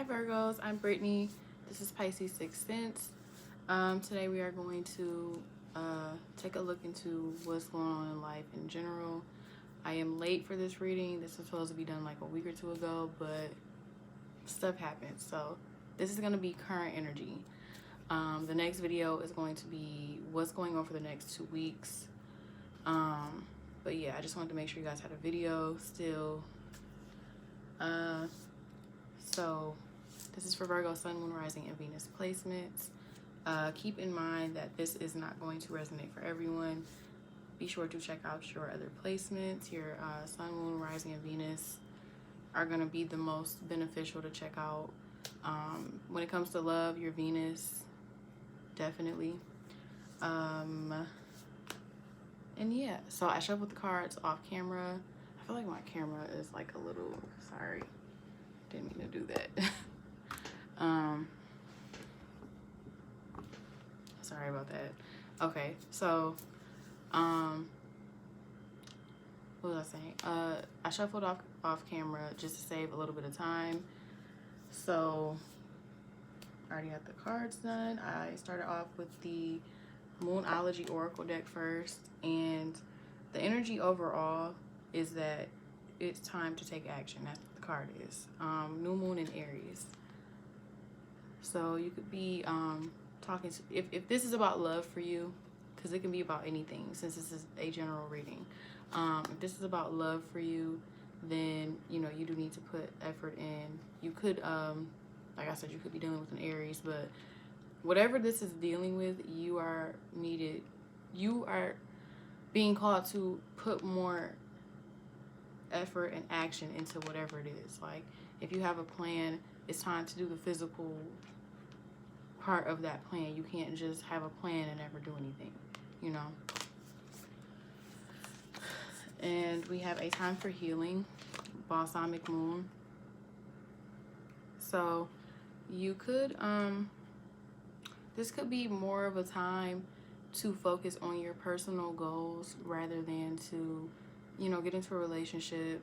Hi Virgos, I'm Brittany. This is Pisces Sixth Sense. Today we are going to take a look into what's going on in life in general. I am late for this reading. This was supposed to be done like a week or two ago, but stuff happened. So this is going to be current energy. The next video is going to be what's going on for the next 2 weeks. But yeah, I just wanted to make sure you guys had a video still. So this is for Virgo, Sun, Moon, Rising, and Venus placements. Keep in mind that this is not going to resonate for everyone. Be sure to check out your other placements. Your Sun, Moon, Rising, and Venus are going to be the most beneficial to check out. When it comes to love, your Venus, definitely. And yeah, so I shuffled the cards off camera. I feel like my camera is like a little, sorry, didn't mean to do that. Sorry about that. Okay, so what was I saying? I shuffled off camera just to save a little bit of time. So I already got the cards done. I started off with the Moonology Oracle deck first, and the energy overall is that it's time to take action. That's what the card is. New moon in Aries. So you could be talking to, if this is about love for you, because it can be about anything since this is a general reading. If this is about love for you, then you know you do need to put effort in. You could like I said, you could be dealing with an Aries, but whatever this is dealing with, you are being called to put more effort and action into whatever it is. Like if you have a plan, it's time to do the physical part of that plan. You can't just have a plan and never do anything, you know. And we have a time for healing, balsamic moon. So you could this could be more of a time to focus on your personal goals rather than to, you know, get into a relationship.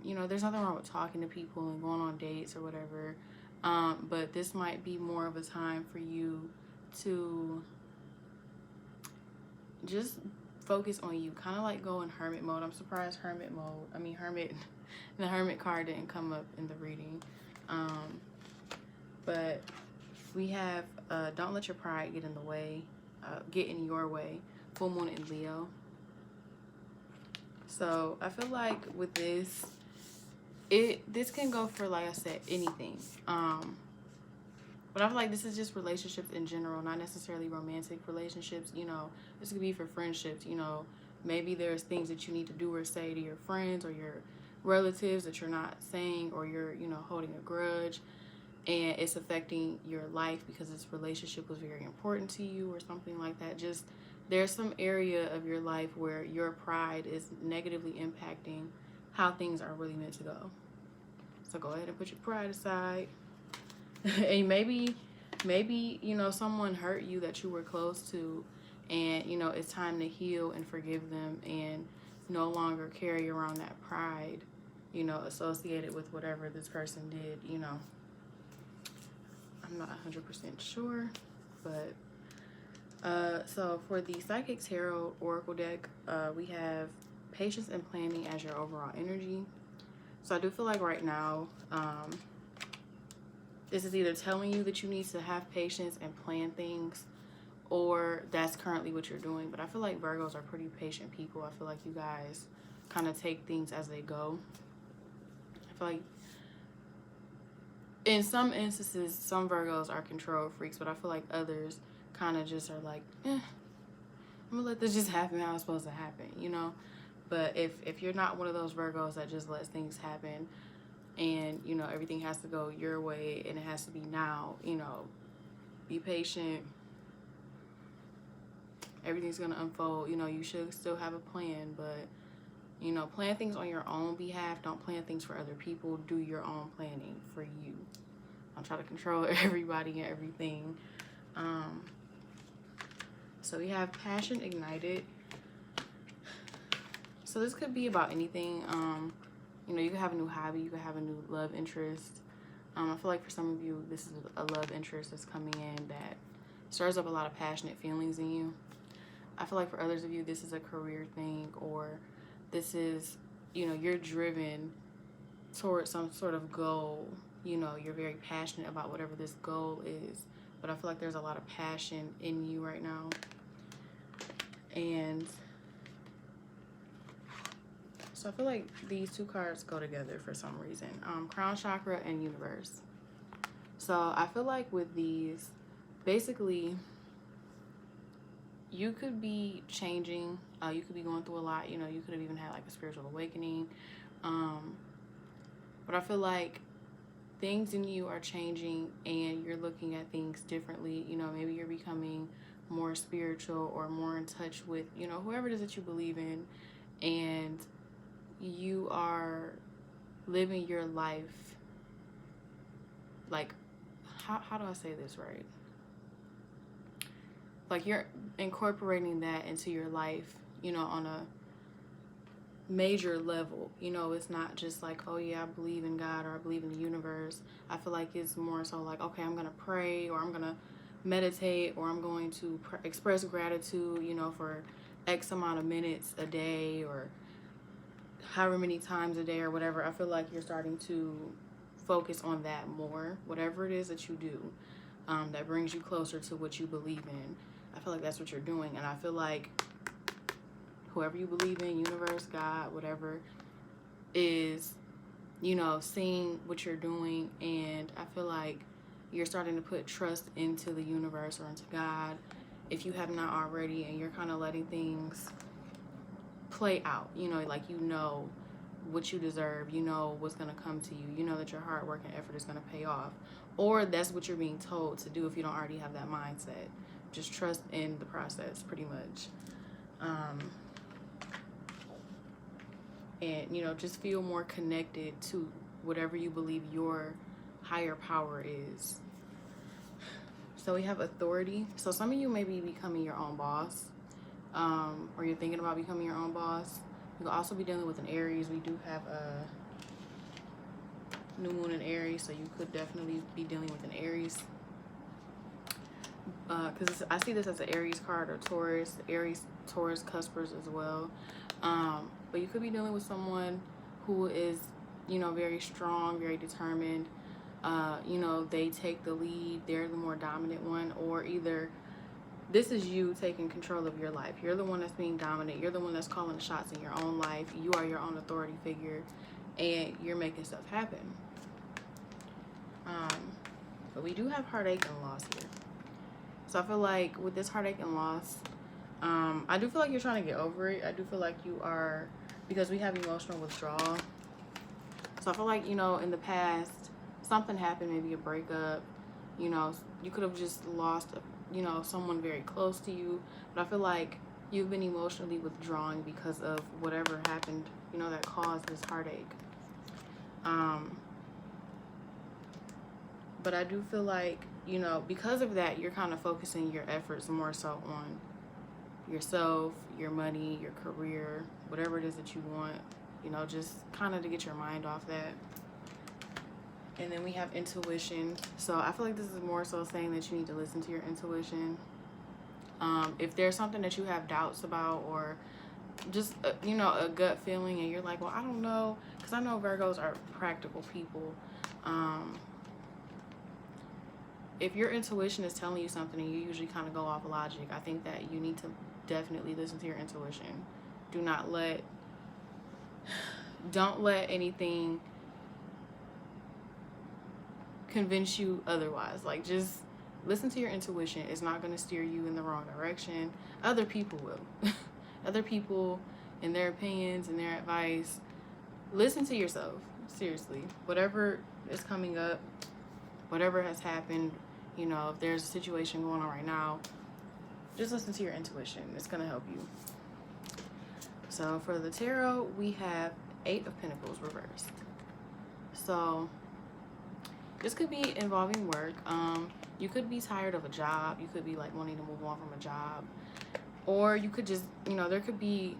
You know, there's nothing wrong with talking to people and going on dates or whatever. But this might be more of a time for you to just focus on you, kind of like go in hermit mode. I'm surprised the hermit card didn't come up in the reading. But we have don't let your pride get in the way, get in your way, full moon in Leo. So I feel like with this, this can go for, like I said, anything. But I feel like this is just relationships in general, not necessarily romantic relationships. You know, this could be for friendships. You know, maybe there's things that you need to do or say to your friends or your relatives that you're not saying, or you're, you know, holding a grudge, and it's affecting your life because this relationship was very important to you or something like that. Just there's some area of your life where your pride is negatively impacting how things are really meant to go. So go ahead and put your pride aside. And maybe, you know, someone hurt you that you were close to, and, you know, it's time to heal and forgive them and no longer carry around that pride, you know, associated with whatever this person did, you know. I'm not 100% sure, but so for the Psychic Tarot Oracle deck, we have patience and planning as your overall energy. So I do feel like right now, this is either telling you that you need to have patience and plan things, or that's currently what you're doing. But I feel like Virgos are pretty patient people. I feel like you guys kind of take things as they go. I feel like in some instances, some Virgos are control freaks, but I feel like others kind of just are like, I'm gonna let this just happen how it's supposed to happen, you know. But if you're not one of those Virgos that just lets things happen, and, you know, everything has to go your way and it has to be now, you know, be patient. Everything's gonna unfold. You know, you should still have a plan, but, you know, plan things on your own behalf. Don't plan things for other people. Do your own planning for you. Don't try to control everybody and everything. So we have passion ignited. So this could be about anything. You know, you could have a new hobby, you could have a new love interest. I feel like for some of you, this is a love interest that's coming in that stirs up a lot of passionate feelings in you. I feel like for others of you, this is a career thing, or this is, you're driven towards some sort of goal. You're very passionate about whatever this goal is. But I feel like there's a lot of passion in you right now. And so I feel like these two cards go together for some reason. Crown chakra and universe. So I feel like with these, basically, you could be changing. You could be going through a lot. You could have even had like a spiritual awakening. But I feel like things in you are changing and you're looking at things differently. Maybe you're becoming more spiritual or more in touch with, whoever it is that you believe in. And you are living your life, like, how do I say this right? Like, you're incorporating that into your life, on a major level. It's not just like, oh yeah, I believe in God or I believe in the universe. I feel like it's more so like, okay, I'm gonna pray, or I'm gonna meditate, or I'm going to express gratitude, for X amount of minutes a day, or however many times a day or whatever. I feel like you're starting to focus on that more, whatever it is that you do, that brings you closer to what you believe in. I feel like that's what you're doing. And I feel like whoever you believe in, universe, God, whatever, is, seeing what you're doing. And I feel like you're starting to put trust into the universe or into God, if you have not already, and you're kind of letting things play out. Like, what you deserve, what's going to come to you, that your hard work and effort is going to pay off, or that's what you're being told to do if you don't already have that mindset. Just trust in the process, pretty much. And just feel more connected to whatever you believe your higher power is. So we have authority. So some of you may be becoming your own boss, or you're thinking about becoming your own boss. You could also be dealing with an Aries. We do have a new moon in Aries, so you could definitely be dealing with an Aries. Because I see this as an Aries card, or Taurus. Aries, Taurus, cuspers as well. But you could be dealing with someone who is, very strong, very determined. They take the lead. They're the more dominant one, or either this is you taking control of your life. You're the one that's being dominant. You're the one that's calling the shots in your own life. You are your own authority figure, and you're making stuff happen. But we do have heartache and loss here. So I feel like with this heartache and loss, I do feel like you're trying to get over it. I do feel like you are, because we have emotional withdrawal. So I feel like, in the past, something happened, maybe a breakup. You could have just lost someone very close to you. But I feel like you've been emotionally withdrawing because of whatever happened, that caused this heartache. But I do feel like, because of that, you're kind of focusing your efforts more so on yourself, your money, your career, whatever it is that you want, just kind of to get your mind off that. And then we have intuition. So I feel like this is more so saying that you need to listen to your intuition. If there's something that you have doubts about, or just, a gut feeling, and you're like, well, I don't know, because I know Virgos are practical people. If your intuition is telling you something and you usually kind of go off logic, I think that you need to definitely listen to your intuition. Don't let anything convince you otherwise. Like, just listen to your intuition. It's not going to steer you in the wrong direction. Other people will. Other people and their opinions and their advice. Listen to yourself. Seriously. Whatever is coming up, whatever has happened, if there's a situation going on right now, just listen to your intuition. It's going to help you. So for the tarot, we have 8 of Pentacles reversed. So this could be involving work. You could be tired of a job. You could be like wanting to move on from a job. Or you could just, there could be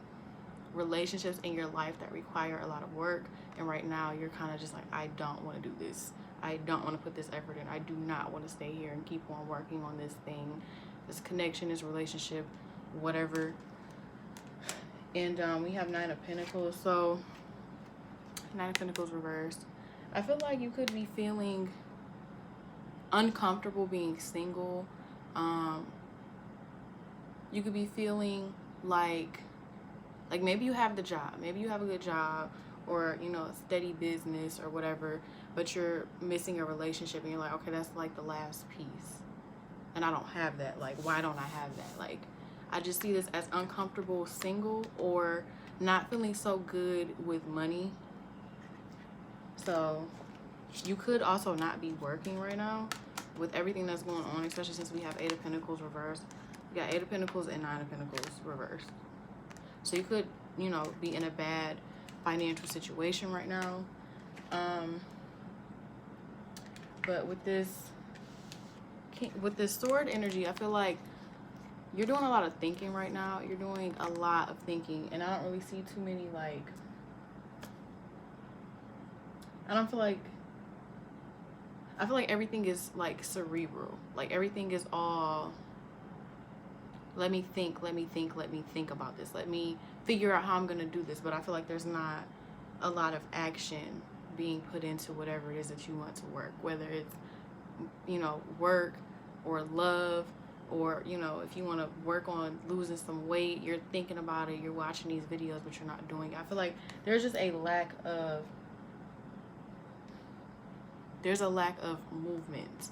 relationships in your life that require a lot of work. And right now you're kind of just like, I don't want to do this. I don't want to put this effort in. I do not want to stay here and keep on working on this thing, this connection, this relationship, whatever. And we have 9 of Pentacles. So 9 of Pentacles reversed. I feel like you could be feeling uncomfortable being single. You could be feeling like maybe you have the job, maybe you have a good job, or you know, a steady business or whatever, but you're missing a relationship and you're like, okay, that's like the last piece and I don't have that. Like, why don't I have that? Like, I just see this as uncomfortable single, or not feeling so good with money. So you could also not be working right now with everything that's going on, especially since we have 8 of Pentacles reversed. We got 8 of Pentacles and 9 of Pentacles reversed. So you could, you know, be in a bad financial situation right now. But with this sword energy, I feel like you're doing a lot of thinking right now. You're doing a lot of thinking, and I don't really see too many, like, I feel like everything is like cerebral. Like, everything is all, let me think about this. Let me figure out how I'm going to do this. But I feel like there's not a lot of action being put into whatever it is that you want to work. Whether it's, you know, work or love, or, you know, if you want to work on losing some weight, you're thinking about it. You're watching these videos, but you're not doing it. I feel like there's just a lack of, movement.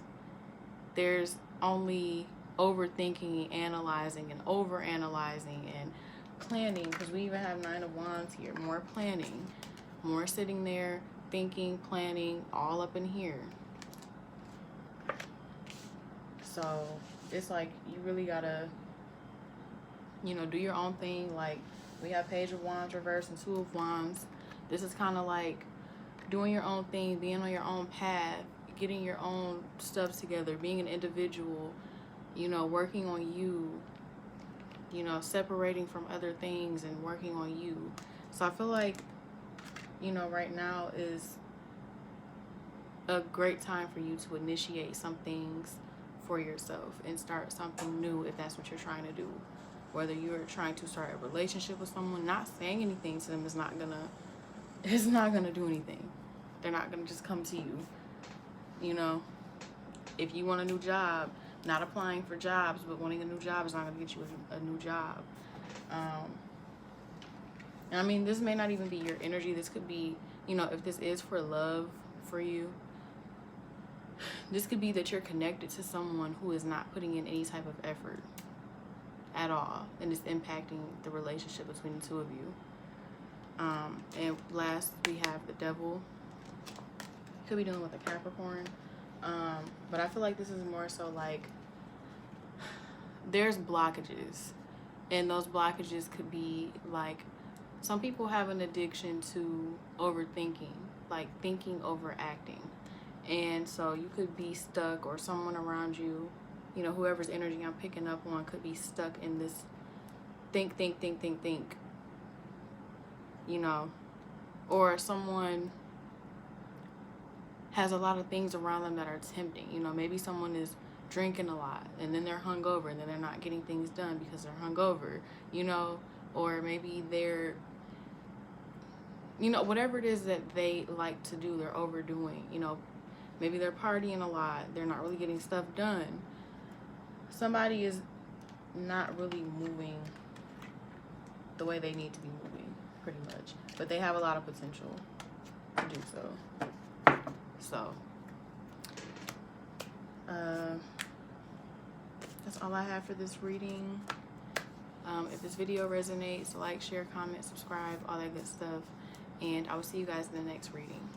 There's only overthinking and analyzing and overanalyzing and planning, because we even have 9 of Wands here. More planning, more sitting there thinking, planning, all up in here. So it's like you really gotta, you know, do your own thing. Like, we have Page of Wands reversed and 2 of Wands. This is kind of like doing your own thing, being on your own path, getting your own stuff together, being an individual, you know, working on you, you know, separating from other things and working on you. So I feel like, you know, right now is a great time for you to initiate some things for yourself and start something new, if that's what you're trying to do. Whether you're trying to start a relationship with someone, not saying anything to them is not gonna do anything. They're not gonna just come to you. You know, if you want a new job, not applying for jobs, but wanting a new job is not gonna get you a new job. And I mean, this may not even be your energy. This could be, you know, if this is for love for you, this could be that you're connected to someone who is not putting in any type of effort at all, and it's impacting the relationship between the two of you. And last, we have the Devil. Could be dealing with a Capricorn. But I feel like this is more so like there's blockages, and those blockages could be like, some people have an addiction to overthinking, like thinking, overacting. And so you could be stuck, or someone around you, you know, whoever's energy I'm picking up on could be stuck in this think, you know, or someone has a lot of things around them that are tempting. You know, maybe someone is drinking a lot and then they're hungover and then they're not getting things done because they're hungover, you know, or maybe they're, you know, whatever it is that they like to do, they're overdoing. You know, maybe they're partying a lot, they're not really getting stuff done. Somebody is not really moving the way they need to be moving, pretty much, but they have a lot of potential to do so. So that's all I have for this reading. If this video resonates, like, share, comment, subscribe, all that good stuff, and I will see you guys in the next reading.